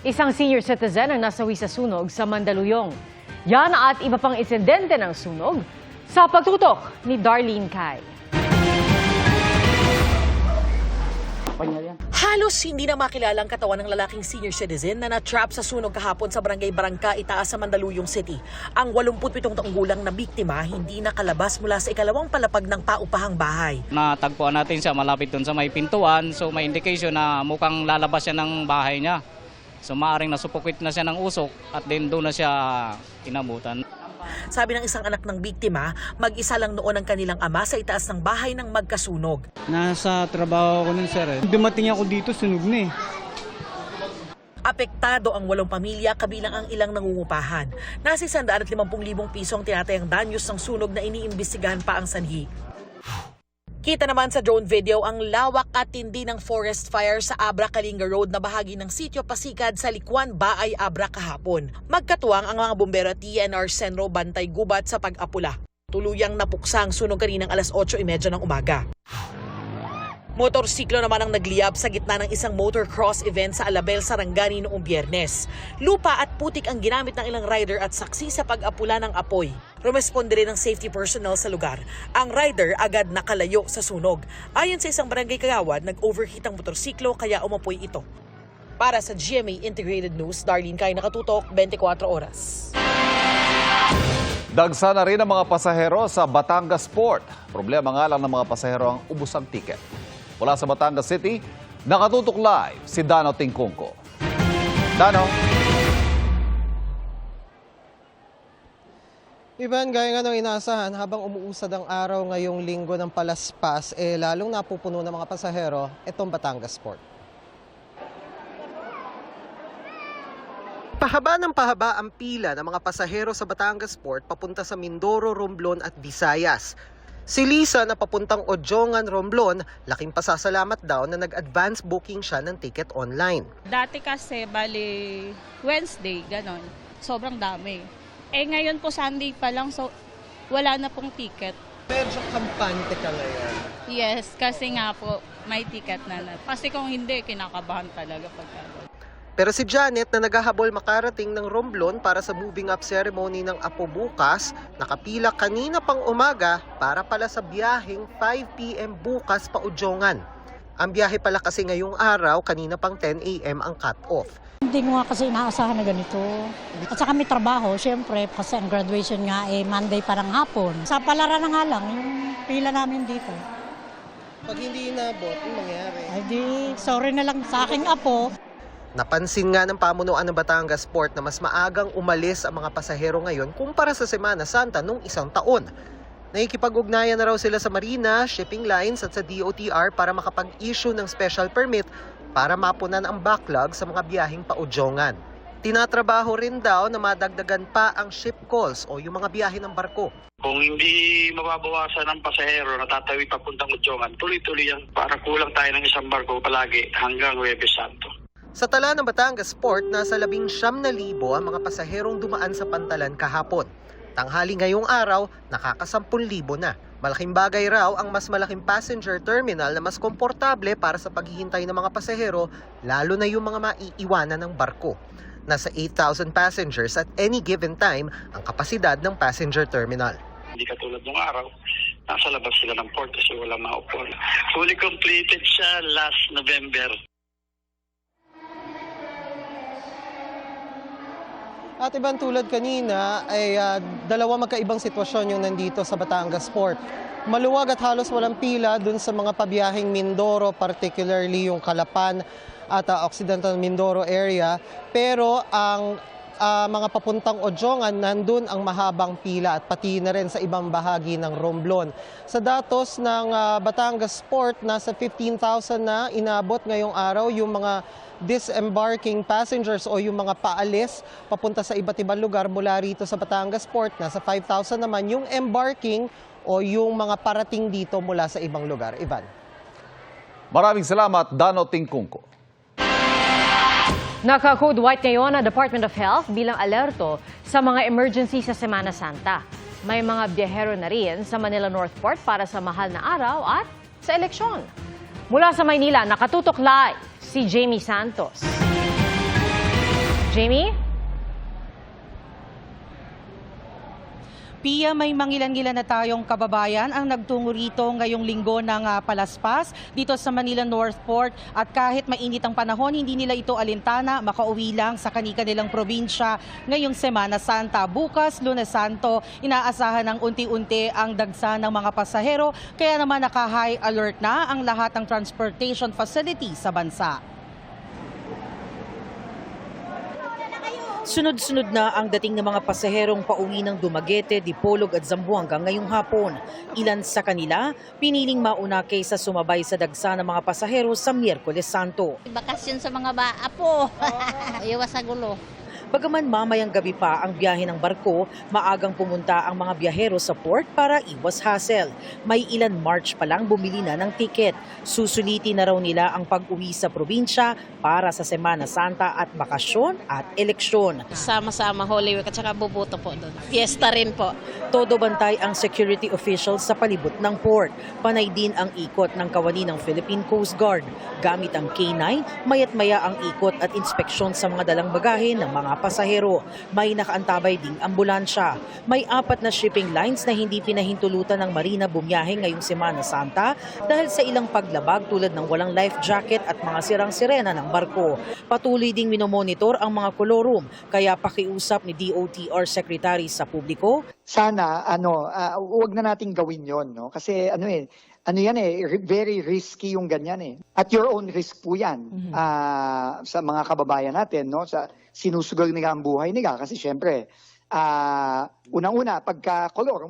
Isang senior citizen ang nasawi sa sunog sa Mandaluyong. Yan at iba pang insidente ng sunog sa pagtutok ni Darlene Kai. Halos hindi na makilala ang katawan ng lalaking senior citizen na na-trap sa sunog kahapon sa barangay Barangka, Itaas sa Mandaluyong City. Ang 87 taong gulang na biktima hindi nakalabas mula sa ikalawang palapag ng paupahang bahay. Natagpuan natin siya malapit doon sa may pintuan, so may indication na mukhang lalabas siya ng bahay niya. So maaaring nasupukit na siya ng usok at then doon na siya inabutan. Sabi ng isang anak ng biktima, mag-isa lang noon ang kanilang ama sa itaas ng bahay ng magkasunog. Nasa trabaho ko nun, sir. Dumating ako dito, sunog na eh. Apektado ang 8 pamilya kabilang ang ilang nangungupahan. Nasa 150,000 piso ang tinatayang danyos ng sunog na iniimbestigahan pa ang sanhi. Kita naman sa drone video ang lawak at tindi ng forest fire sa Abra Kalinga Road na bahagi ng Sitio Pasikad sa Likwan, Baay, Abra kahapon. Magkatuwang ang mga bumbero at TNR Senro bantay gubat sa pag-apula. Tuluyang napuksa ang sunog kaninang alas 8:30 ng umaga. Motorsiklo naman ang nagliyab sa gitna ng isang motocross event sa Alabel, Sarangani noong Biyernes. Lupa at putik ang ginamit ng ilang rider at saksi sa pag-apula ng apoy. Rumesponde rin ng safety personnel sa lugar. Ang rider agad nakalayo sa sunog. Ayon sa isang barangay kagawad, nag-overheat ang motorsiklo kaya umapoy ito. Para sa GMA Integrated News, Darlene Kai, nakatutok, 24 oras. Dagsa na rin ang mga pasahero sa Batangas Port. Problema nga lang ng mga pasahero ang ubos ang tiket. Mula sa Batangas City, nakatutok live si Dano Tingkungko. Dano? Ivan, gaya nga ng inaasahan, habang umuusad ang araw ngayong linggo ng palaspas, lalong napupuno ng mga pasahero itong Batangas Port. Pahaba ng pahaba ang pila ng mga pasahero sa Batangas Port papunta sa Mindoro, Romblon at Visayas. Si Lisa na papuntang Ojongan, Romblon, laking pasasalamat daw na nag-advance booking siya ng ticket online. Dati kasi, bali, Wednesday, ganon. Sobrang dami. Ngayon po Sunday pa lang, so wala na pong ticket. Medyo kampante ka ngayon. Yes, kasi nga po, may ticket na. Kasi kung hindi, kinakabahan talaga pagka. Pero si Janet na naghahabol makarating ng Romblon para sa moving up ceremony ng apo bukas, nakapila kanina pang umaga para pala sa biyaheng 5 p.m. bukas pa Ujongan. Ang biyahe pala kasi ngayong araw, kanina pang 10 a.m. ang cut-off. Hindi ko nga kasi inaasahan na ganito. At saka may trabaho, syempre, kasi ang graduation nga Monday parang hapon. Sa palaran na nga lang, yung pila namin dito. Pag hindi inabot, ano mangyari? Ay di, sorry na lang sa aking apo. Napansin nga ng pamunuan ng Batangas Port na mas maagang umalis ang mga pasahero ngayon kumpara sa Semana Santa nung isang taon. Nakikipag-ugnayan na raw sila sa Marina, shipping lines at sa DOTR para makapag-issue ng special permit para mapunan ang backlog sa mga biyaheng paujongan. Tinatrabaho rin daw na madagdagan pa ang ship calls o yung mga biyahe ng barko. Kung hindi mababawasan ng pasahero na tatawid papuntang Ujongan, tuloy-tuloy yan para kulang tayo ng isang barko palagi hanggang Huwebes Santo. Sa tala ng Batangas Port, nasa 19,000 ang mga pasaherong dumaan sa pantalan kahapon. Tanghali ngayong araw, nakaka-10,000 na. Malaking bagay raw ang mas malaking passenger terminal na mas komportable para sa paghihintay ng mga pasahero, lalo na yung mga maiiwanan ng barko. Nasa 8,000 passengers at any given time ang kapasidad ng passenger terminal. Hindi katulad ng araw, nasa labas sila ng port kasi wala maupuan. Fully completed siya last November. At ibang tulad kanina ay dalawa magkaibang sitwasyon yung nandito sa Batangas Port. Maluwag at halos walang pila dun sa mga pabiyaheng Mindoro, particularly yung Calapan at Occidental Mindoro area. Pero ang mga papuntang Ojongan, nandun ang mahabang pila at pati na rin sa ibang bahagi ng Romblon. Sa datos ng Batangas Port, nasa 15,000 na inabot ngayong araw yung mga disembarking passengers o yung mga paalis papunta sa iba't ibang lugar mula rito sa Batangas Port. Nasa 5,000 naman yung embarking o yung mga parating dito mula sa ibang lugar. Ivan. Maraming salamat, Dano Tingkungko. Naka-code white ngayon ang Department of Health bilang alerto sa mga emergency sa Semana Santa. May mga biyahero na rin sa Manila Northport para sa mahal na araw at sa eleksyon. Mula sa Maynila, nakatutok live si Jamie Santos. Jamie? Pia, may mangilan-ngilan na tayong kababayan ang nagtungo rito ngayong linggo ng Palaspas dito sa Manila Northport, at kahit mainit ang panahon, hindi nila ito alintana, makauwi lang sa kanilang probinsya ngayong Semana Santa. Bukas, Lunes Santo, inaasahan ng unti-unti ang dagsa ng mga pasahero, kaya naman naka-high alert na ang lahat ng transportation facility sa bansa. Sunod-sunod na ang dating ng mga pasaherong pauwi ng Dumaguete, Dipolog at Zamboanga ngayong hapon. Ilan sa kanila piniling mauna kaysa sumabay sa dagsa ng mga pasahero sa Miyerkules Santo. Bakasyon sa mga apo. Iwas sa gulo. Bagaman mamayang gabi pa ang biyahe ng barko, maagang pumunta ang mga biyahero sa port para iwas hassle. May ilan March pa lang bumili na ng tiket. Susulitin na raw nila ang pag-uwi sa probinsya para sa Semana Santa at bakasyon at eleksyon. Sama-sama Holy Week at saka bubuto po doon. Fiesta rin po. Todo bantay ang security officials sa palibot ng port. Panay din ang ikot ng kawani ng Philippine Coast Guard. Gamit ang K9, mayat-maya ang ikot at inspeksyon sa mga dalang bagahe ng mga pasahero. May nakaantabay ding ambulansya. May 4 na shipping lines na hindi pinahintulutan ng marina bumiyahe ngayong Semana Santa dahil sa ilang paglabag tulad ng walang life jacket at mga sirang sirena ng barko. Patuloy ding minomonitor ang mga kolorum, kaya pakiusap ni DOTR Secretary sa publiko. Sana huwag na nating gawin 'yon, no? Kasi very risky yung ganyan eh. At your own risk po 'yan sa mga kababayan natin, no? Sa sinusugal nila ang buhay nila kasi syempre unang-una pagka kolor,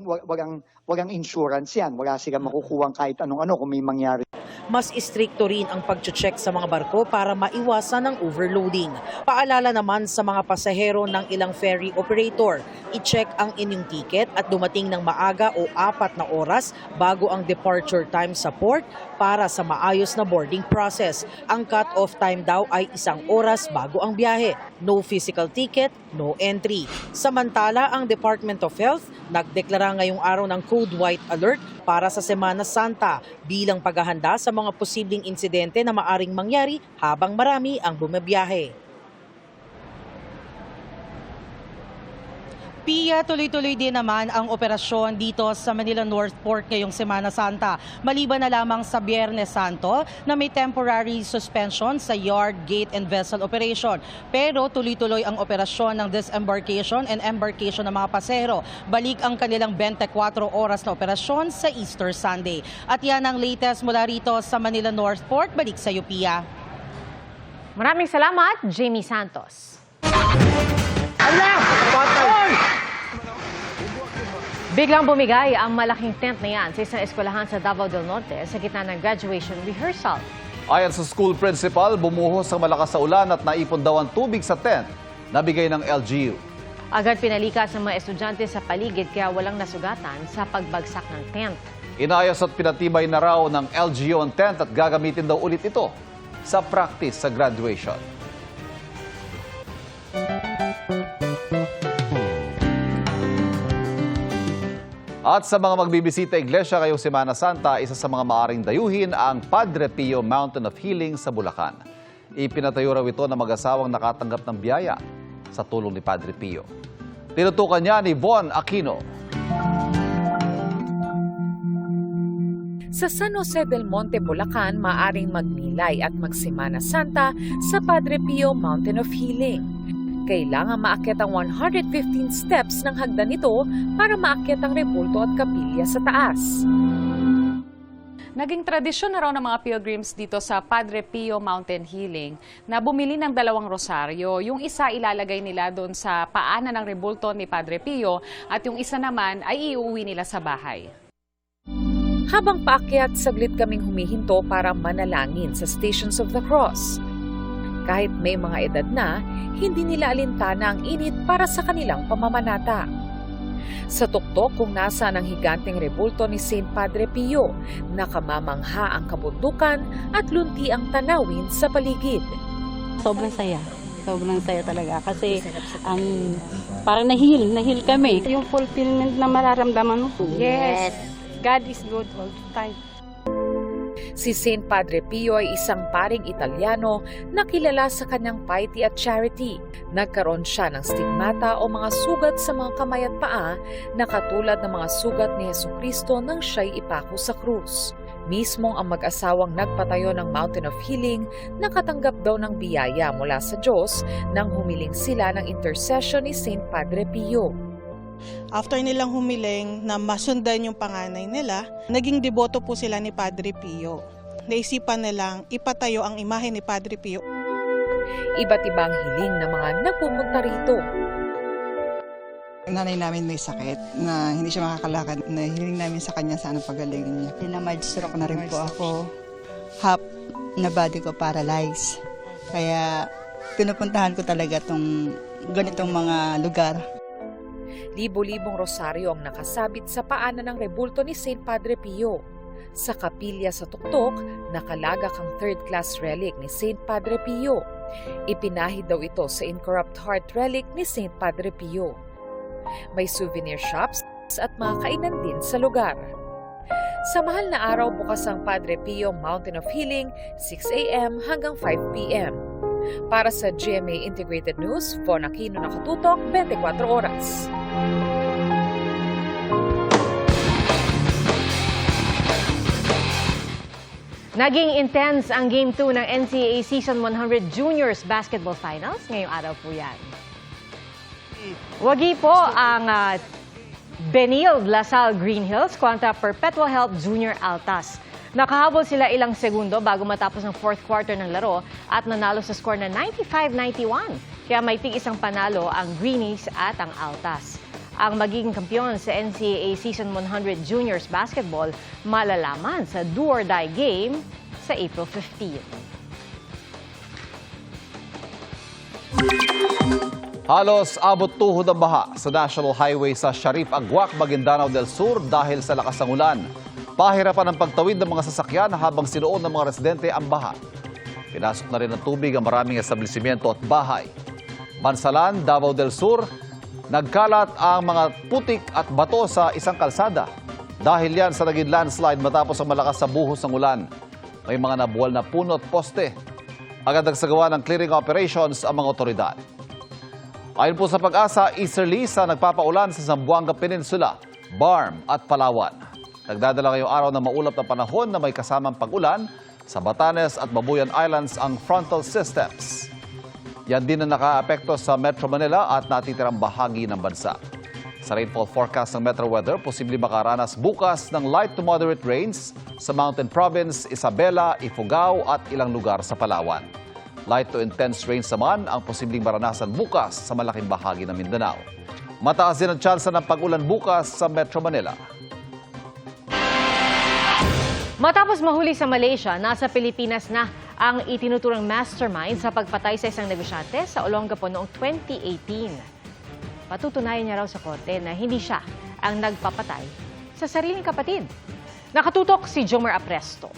wag ang insurance 'yan. Wala silang makukuha kahit anong kung may mangyari. Mas istrikto rin ang pag-check sa mga barko para maiwasan ang overloading. Paalala naman sa mga pasahero ng ilang ferry operator, i-check ang inyong ticket at dumating ng maaga o 4 na oras bago ang departure time sa port para sa maayos na boarding process. Ang cut-off time daw ay 1 oras bago ang biyahe. No physical ticket, no entry. Samantala, ang Department of Health nagdeklara ngayong araw ng Code White Alert para sa Semana Santa bilang paghahanda sa mga posibleng insidente na maaring mangyari habang marami ang bumabiyahe. Pia, tuloy-tuloy din naman ang operasyon dito sa Manila Northport ngayong Semana Santa. Maliban na lamang sa Biyernes Santo na may temporary suspension sa yard, gate and vessel operation. Pero tuloy-tuloy ang operasyon ng disembarkation and embarkation ng mga pasahero. Balik ang kanilang 24 oras na operasyon sa Easter Sunday. At yan ang latest mula rito sa Manila Northport. Balik sa iyo, Pia. Maraming salamat, Jamie Santos. Biglang bumigay ang malaking tent na yan sa isang eskwelahan sa Davao del Norte sa gitna ng graduation rehearsal. Ayon sa school principal, bumuhos ang malakas sa ulan at naipon daw ang tubig sa tent na bigay ng LGU. Agad pinalikas ng mga estudyante sa paligid kaya walang nasugatan sa pagbagsak ng tent. Inayos at pinatibay na raw ng LGU ang tent at gagamitin daw ulit ito sa practice sa graduation. At sa mga magbibisita iglesia ngayong Semana Santa, isa sa mga maaring dayuhin ang Padre Pio Mountain of Healing sa Bulacan. Ipinatayo raw ito ng mag-asawang nakatanggap ng biyaya sa tulong ni Padre Pio. Tinutukan niya ni Von Aquino. Sa San Jose del Monte, Bulacan, maaring magnilay at magsemana Santa sa Padre Pio Mountain of Healing. Kailangan maakyat ang 115 steps ng hagdan nito para maakyat ang rebulto at kapilya sa taas. Naging tradisyon na raw ng mga pilgrims dito sa Padre Pio Mountain Healing na bumili ng 2 rosaryo. Yung isa ilalagay nila doon sa paanan ng rebulto ni Padre Pio at yung isa naman ay iuwi nila sa bahay. Habang paakyat, saglit kaming humihinto para manalangin sa Stations of the Cross. Kahit may mga edad na, hindi nila alintana ang init para sa kanilang pamamanata. Sa tuktok kung nasa ng higanteng rebulto ni St. Padre Pio, nakamamangha ang kabundukan at lunti ang tanawin sa paligid. Sobrang saya. Sobrang saya talaga kasi parang nahil kami. Yung fulfillment na mararamdaman mo. Yes. God is good all the time. Si Saint Padre Pio ay isang paring Italyano na kilala sa kanyang piety at charity. Nagkaroon siya ng stigmata o mga sugat sa mga kamay at paa na katulad ng mga sugat ni Hesukristo nang siya'y ipako sa krus. Mismong ang mag-asawang nagpatayo ng Mountain of Healing nakatanggap daw ng biyaya mula sa Diyos nang humiling sila ng intercession ni Saint Padre Pio. After nilang humiling na masundan yung panganay nila, naging deboto po sila ni Padre Pio. Naisipan nilang ipatayo ang imahe ni Padre Pio. Iba't ibang hiling ng mga nagpupunta rito. Ang nanay namin may sakit na hindi siya makakalakad. Nahiling namin sa kanya sana pagalingin niya. Na-mild stroke na rin po ako. Half na body ko paralyzed. Kaya pinupuntahan ko talaga itong ganitong mga lugar. Libo-libong rosaryo ang nakasabit sa paanan ng rebulto ni Saint Padre Pio. Sa kapilya sa tuktok, nakalagak ang third-class relic ni Saint Padre Pio. Ipinahid daw ito sa incorrupt heart relic ni Saint Padre Pio. May souvenir shops at mga kainan din sa lugar. Sa mahal na araw, bukas ang Padre Pio Mountain of Healing, 6 a.m. hanggang 5 p.m. Para sa GMA Integrated News, Von Aquino, nakatutok, 24 oras. Naging intense ang Game 2 ng NCAA Season 100 Juniors Basketball Finals. Ngayong araw po yan. Wagi po ang Benilde LaSalle Green Hills kontra Perpetual Health Junior Altas. Nakahabol sila ilang segundo bago matapos ang fourth quarter ng laro at nanalo sa score na 95-91. Kaya may tig-isang panalo ang Greenies at ang Altas. Ang magiging kampiyon sa NCAA Season 100 Juniors Basketball malalaman sa do-or-die game sa April 15. Halos abot tuhod ang baha sa National Highway sa Sharif Agwak, Maguindanao del Sur dahil sa lakas ng ulan. Pahirapan ang pagtawid ng mga sasakyan habang sinuon ng mga residente ang baha. Pinasok na rin ng tubig ang maraming establishmento at bahay. Bansalan, Davao del Sur, nagkalat ang mga putik at bato sa isang kalsada. Dahil yan sa naging landslide matapos ang malakas sa buhos ng ulan. May mga nabuwal na puno at poste. Agad nagsagawa ng clearing operations ang mga otoridad. Ayon po sa Pag-asa, easterly sa nagpapaulan sa Zamboanga Peninsula, Barm at Palawan. Nagdadala ngayong araw ng maulap na panahon na may kasamang pag-ulan sa Batanes at Babuyan Islands ang frontal systems. Yan din ang nakaapekto sa Metro Manila at natitirang bahagi ng bansa. Sa rainfall forecast ng Metro Weather, posibleng makaranas bukas ng light to moderate rains sa Mountain Province, Isabela, Ifugao at ilang lugar sa Palawan. Light to intense rains naman ang posibleng maranasan bukas sa malaking bahagi ng Mindanao. Mataas din ang tsansa ng pag-ulan bukas sa Metro Manila. Matapos mahuli sa Malaysia, nasa Pilipinas na ang itinuturang mastermind sa pagpatay sa isang negosyante sa Olongapo noong 2018. Patutunayan niya raw sa korte na hindi siya ang nagpapatay sa sariling kapatid. Nakatutok si Jomer Apresto.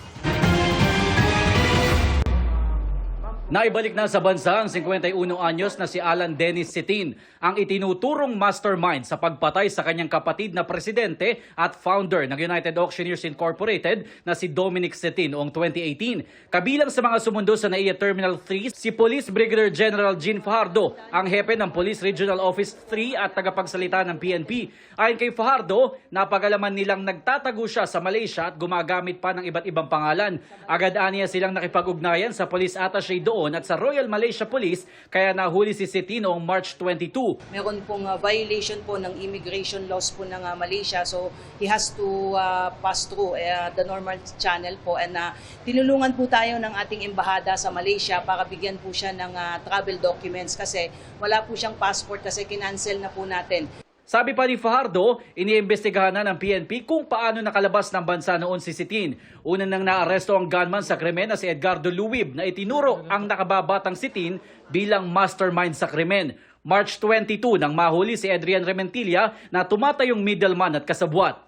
Naibalik na sa bansa ang 51 anyos na si Alan Dennis Sitin, ang itinuturong mastermind sa pagpatay sa kanyang kapatid na presidente at founder ng United Auctioneers Incorporated na si Dominic Sitin noong 2018. Kabilang sa mga sumundo sa NAIA Terminal 3, si Police Brigadier General Jean Fajardo, ang hepe ng Police Regional Office 3 at tagapagsalita ng PNP. Ayon kay Fajardo, napagalaman nilang nagtatago siya sa Malaysia at gumagamit pa ng iba't ibang pangalan. Agad-aniya silang nakipag-ugnayan sa police attaché doon at sa Royal Malaysia Police, kaya nahuli si Sitin noong March 22. Meron pong violation po ng immigration laws po ng Malaysia, so he has to pass through the normal channel po, and tinulungan po tayo ng ating embahada sa Malaysia para bigyan po siya ng travel documents kasi wala po siyang passport kasi kinancel na po natin. Sabi pa ni Fajardo, iniimbestigahan na ng PNP kung paano nakalabas ng bansa noon si Sitin. Una nang naaresto ang gunman sa krimen na si Edgardo Luwib na itinuro ang nakababatang Sitin bilang mastermind sa krimen. March 22 nang mahuli si Adrian Rementilla na tumatayong middleman at kasabwat.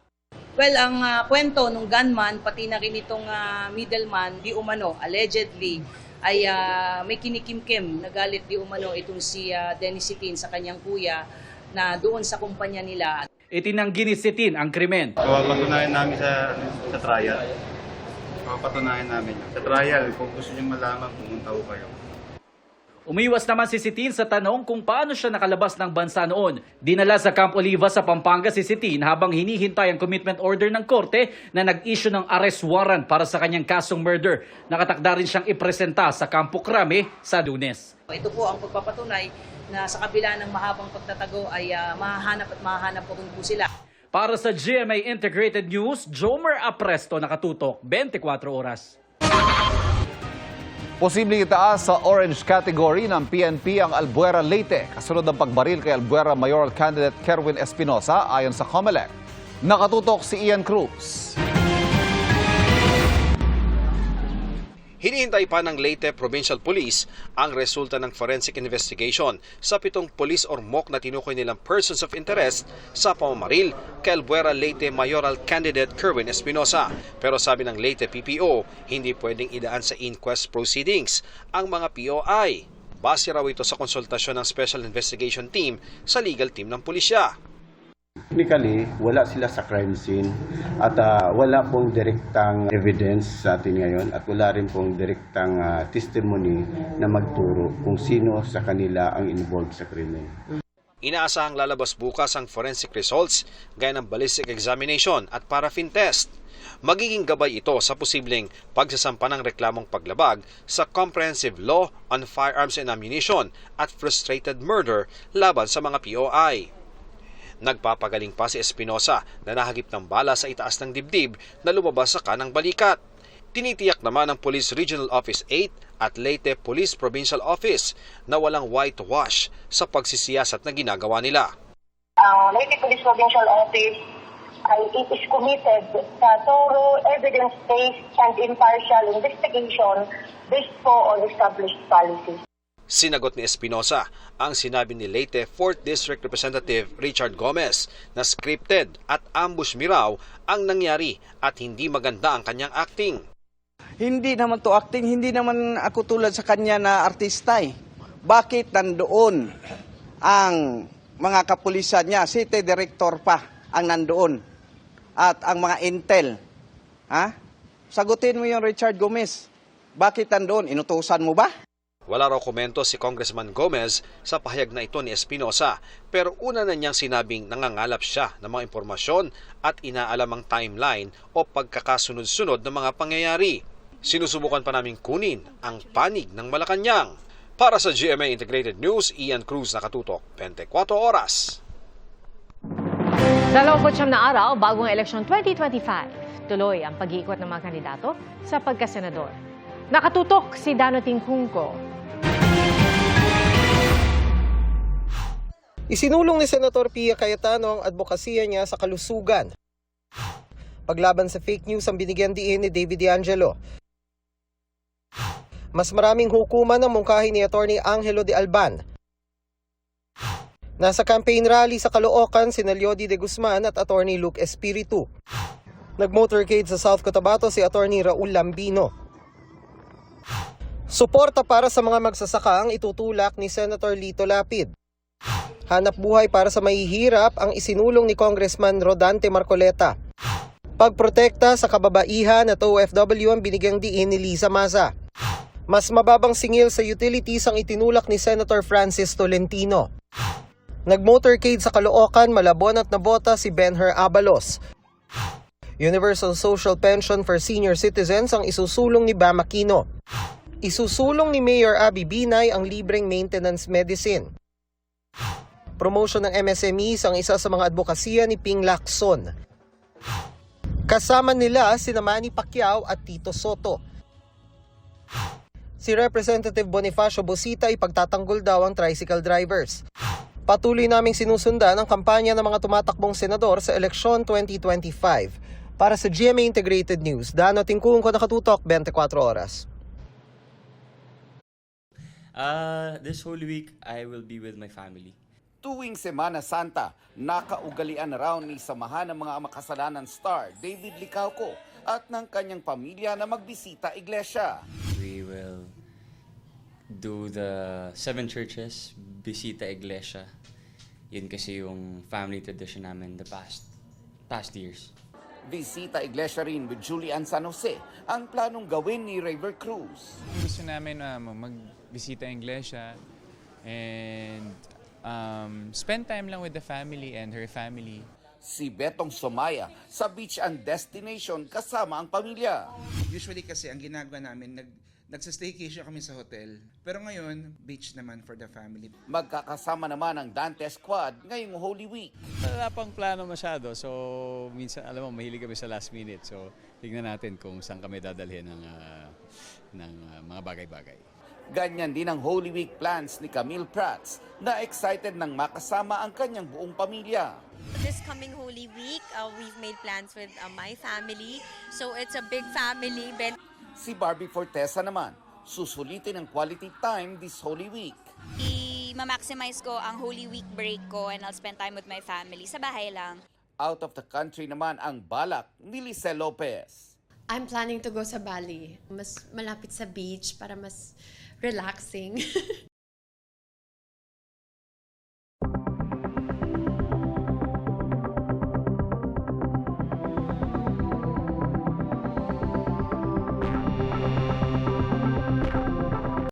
Well, ang kwento ng gunman, pati na rin itong middleman, di umano, allegedly, ay may kinikimkim, nagalit di umano itong si Dennis Sitin sa kanyang kuya na doon sa kumpanya nila. Itinanggi ni Sitin ang krimen. Patunayan namin sa trial. Papatunayan namin yan. Sa trial, kung gusto nyo malaman, pumunta ko kayo. Umiwas naman si Sitin sa tanong kung paano siya nakalabas ng bansa noon. Dinala sa Camp Oliva sa Pampanga si Sitin habang hinihintay ang commitment order ng korte na nag-issue ng arrest warrant para sa kanyang kasong murder. Nakatakda rin siyang ipresenta sa Campo Crame sa Lunes. Ito po ang pagpapatunay na sa kabila ng mahabang pagtatago ay mahahanap po sila. Para sa GMA Integrated News, Jomer Apresto, nakatutok 24 oras. Posibleng itaas sa orange category ng PNP ang Albuera Leyte kasunod ng pagbaril kay Albuera Mayoral candidate Kerwin Espinosa ayon sa COMELEC. Nakatutok si Ian Cruz. Hinihintay pa ng Leyte Provincial Police ang resulta ng forensic investigation sa 7 police or MOC na tinukoy nilang persons of interest sa pamamaril kay Albuera Leyte Mayoral candidate Kerwin Espinosa. Pero sabi ng Leyte PPO, hindi pwedeng idaan sa inquest proceedings ang mga POI. Base raw ito sa konsultasyon ng Special Investigation Team sa legal team ng pulisya. Technically, wala sila sa crime scene at wala pong direktang evidence sa atin ngayon at wala rin pong direktang testimony na magturo kung sino sa kanila ang involved sa krimen. Inaasahang lalabas bukas ang forensic results gaya ng ballistic examination at paraffin test. Magiging gabay ito sa posibleng pagsasampa ng reklamong paglabag sa Comprehensive Law on Firearms and Ammunition at Frustrated Murder laban sa mga POI. Nagpapagaling pa si Espinosa na nahagip ng bala sa itaas ng dibdib na lumabas sa kanang balikat. Tinitiyak naman ng Police Regional Office 8 at Leyte Police Provincial Office na walang whitewash sa pagsisiyasat na ginagawa nila. Ang Leyte Police Provincial Office ay it is committed sa thorough evidence-based and impartial investigation based po on established policies. Sinagot ni Espinosa ang sinabi ni Leyte 4th District Representative Richard Gomez na scripted at ambush miraw ang nangyari at hindi maganda ang kanyang acting. Hindi naman to acting, hindi naman ako tulad sa kanya na artista eh. Bakit nandoon ang mga kapulisan niya, city director pa ang nandoon at ang mga intel? Ha? Sagutin mo yung Richard Gomez. Bakit nandoon? Inutusan mo ba? Wala raw komento si Congressman Gomez sa pahayag na ito ni Espinosa pero una na niyang sinabing nangangalap siya ng mga impormasyon at inaalam ang timeline o pagkakasunod-sunod ng mga pangyayari. Sinusubukan pa naming kunin ang panig ng Malacanang. Para sa GMA Integrated News, Ian Cruz, nakatutok 24 oras. 29 na araw bago ang eleksyon 2025. Tuloy ang pag-iikot ng mga kandidato sa pagkasenador. Nakatutok si Danoting Cunco. Isinulong ni Senator Pia Cayetano ang advokasya niya sa kalusugan. Paglaban sa fake news ang binigyan diin ni David D'Angelo. Mas maraming hukuman ang mungkahi ni Atty. Angelo de Alban. Nasa campaign rally sa Caloocan si Lyodi de Guzman at Atty. Luke Espiritu. Nag-motorcade sa South Cotabato si Atty. Raul Lambino. Suporta para sa mga magsasaka ang itutulak ni Senator Lito Lapid. Hanap buhay para sa mahihirap ang isinulong ni Congressman Rodante Marcoleta. Pagprotekta sa kababaihan at OFW ang binigyang diin ni Liza Maza. Mas mababang singil sa utilities ang itinulak ni Senator Francis Tolentino. Nag-motorcade sa Caloocan, Malabon at nabota si Benher Abalos. Universal Social Pension for Senior Citizens ang isusulong ni Bam Aquino. Isusulong ni Mayor Abby Binay ang libreng maintenance medicine. Promotion ng MSMEs ang isa sa mga advokasya ni Ping Lacson. Kasama nila sina Manny Pacquiao at Tito Soto. Si Representative Bonifacio Bosita ipagtatanggol daw ang tricycle drivers. Patuloy naming sinusundan ang kampanya ng mga tumatakbong senador sa eleksyon 2025. Para sa GMA Integrated News, Danoting Cunco, nakatutok 24 oras. This whole week, I will be with my family. Tuwing Semana Santa, nakaugalian raw ni samahan ng mga makasalanan star David Licauco at ng kanyang pamilya na magbisita iglesia. We will do the 7 churches, bisita iglesia. Yun kasi yung family tradition namin the past years. Visita Iglesia rin with Julian San Jose ang planong gawin ni River Cruz. Gusto namin magbisita ang iglesia and spend time lang with the family and her family. Si Betong Somaya sa beach and destination kasama ang pamilya. Usually kasi ang ginagawa namin, nagsastaycation kami sa hotel. Pero ngayon, beach naman for the family. Magkakasama naman ang Dante Squad ngayong Holy Week. Wala pang plano masyado, so minsan alam mo mahilig kami sa last minute. So tignan natin kung saan kami dadalhin ng mga bagay-bagay. Ganyan din ang Holy Week plans ni Camille Prats na excited nang makasama ang kanyang buong pamilya. This coming Holy Week, we've made plans with my family. So it's a big family event. Si Barbie Fortesa naman, susulitin ang quality time this Holy Week. I-maximize ko ang Holy Week break ko and I'll spend time with my family. Sa bahay lang. Out of the country naman ang balak ni Lice Lopez. I'm planning to go sa Bali. Mas malapit sa beach para mas relaxing.